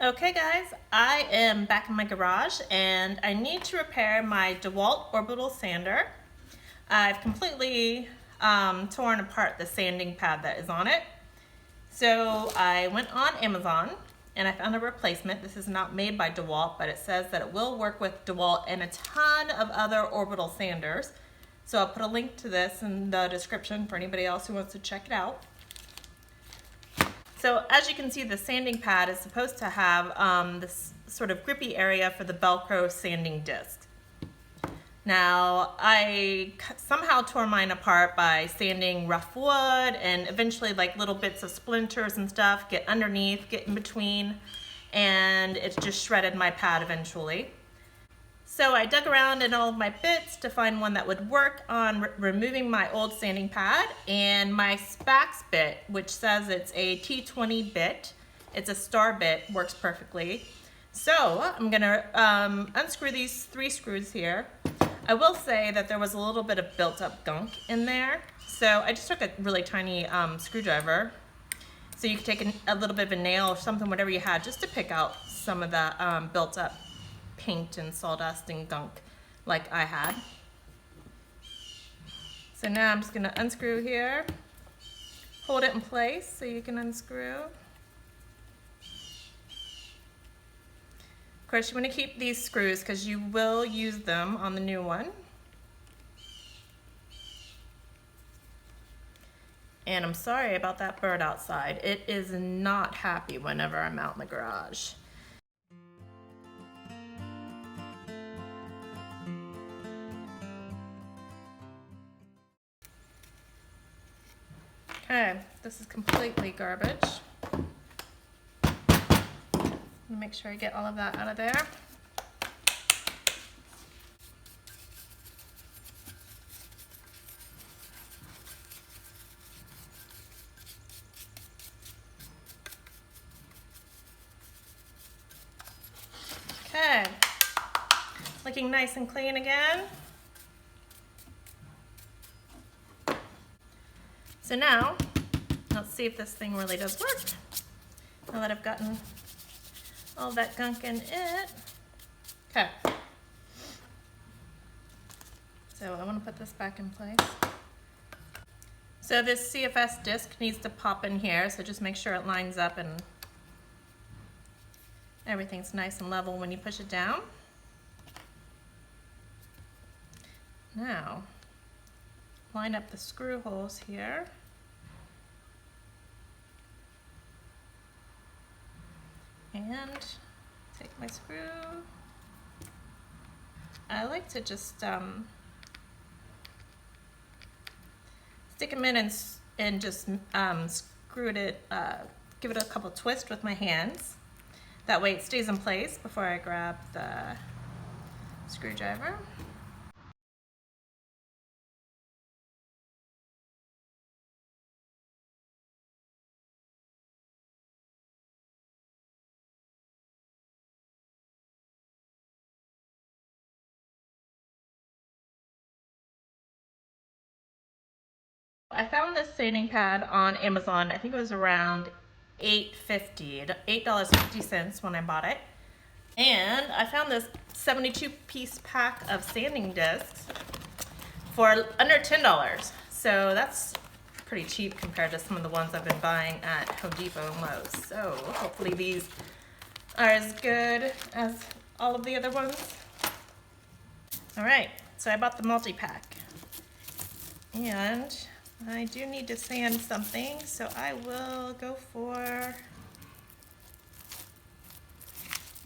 Okay guys, I am back in my garage and I need to repair my Dewalt Orbital sander. I've completely torn apart the sanding pad that is on it. So I went on Amazon and I found a replacement. This is not made by Dewalt, but it says that it will work with Dewalt and a ton of other Orbital sanders. So I'll put a link to this in the description for anybody else who wants to check it out. So as you can see, the sanding pad is supposed to have this sort of grippy area for the Velcro sanding disc. Now, I somehow tore mine apart by sanding rough wood, and eventually like little bits of splinters and stuff get underneath, get in between, and it just shredded my pad eventually. So I dug around in all of my bits to find one that would work on removing my old sanding pad, and my Spax bit, which says it's a T20 bit, it's a star bit, works perfectly. So I'm gonna unscrew these 3 screws here. I will say that there was a little bit of built up gunk in there, so I just took a really tiny screwdriver. So you could take a little bit of a nail or something, whatever you had, just to pick out some of the built up paint and sawdust and gunk like I had. So now I'm just going to unscrew here, hold it in place so you can unscrew. Of course, you want to keep these screws because you will use them on the new one. And I'm sorry about that bird outside. It is not happy whenever I'm out in the garage. Okay, this is completely garbage. Make sure I get all of that out of there. Okay, looking nice and clean again. So now, let's see if this thing really does work. Now that I've gotten all that gunk in it. Okay. So I want to put this back in place. So this CFS disc needs to pop in here, so just make sure it lines up and everything's nice and level when you push it down. Now, line up the screw holes here. And take my screw. I like to just stick them in and just screw it, give it a couple twists with my hands. That way it stays in place before I grab the screwdriver. I found this sanding pad on Amazon. I think it was around $8.50 when I bought it. And I found this 72-piece pack of sanding discs for under $10. So that's pretty cheap compared to some of the ones I've been buying at Home Depot and Lowe's. So hopefully these are as good as all of the other ones. All right, so I bought the multi-pack. And I do need to sand something, so I will go for,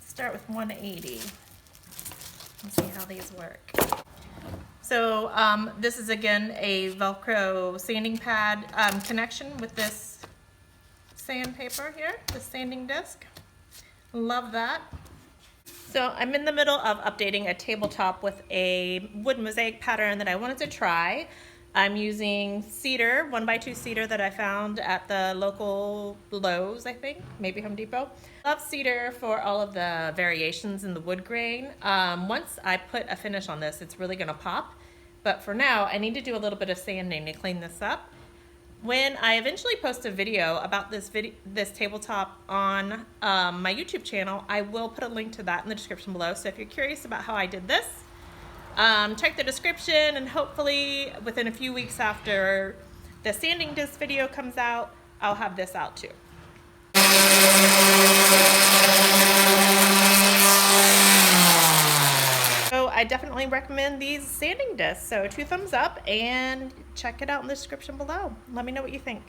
start with 180 and see how these work. So this is again a Velcro sanding pad connection with this sandpaper here, the sanding disc. Love that. So I'm in the middle of updating a tabletop with a wood mosaic pattern that I wanted to try. I'm using cedar, 1x2 cedar that I found at the local Lowe's, I think, maybe Home Depot. Love cedar for all of the variations in the wood grain. Once I put a finish on this, it's really gonna pop. But for now, I need to do a little bit of sanding to clean this up. when I eventually post a video about this tabletop on my YouTube channel, I will put a link to that in the description below. So if you're curious about how I did this, check the description, and hopefully within a few weeks after the sanding disc video comes out, I'll have this out too. So I definitely recommend these sanding discs. So 2 thumbs up, and check it out in the description below. Let me know what you think.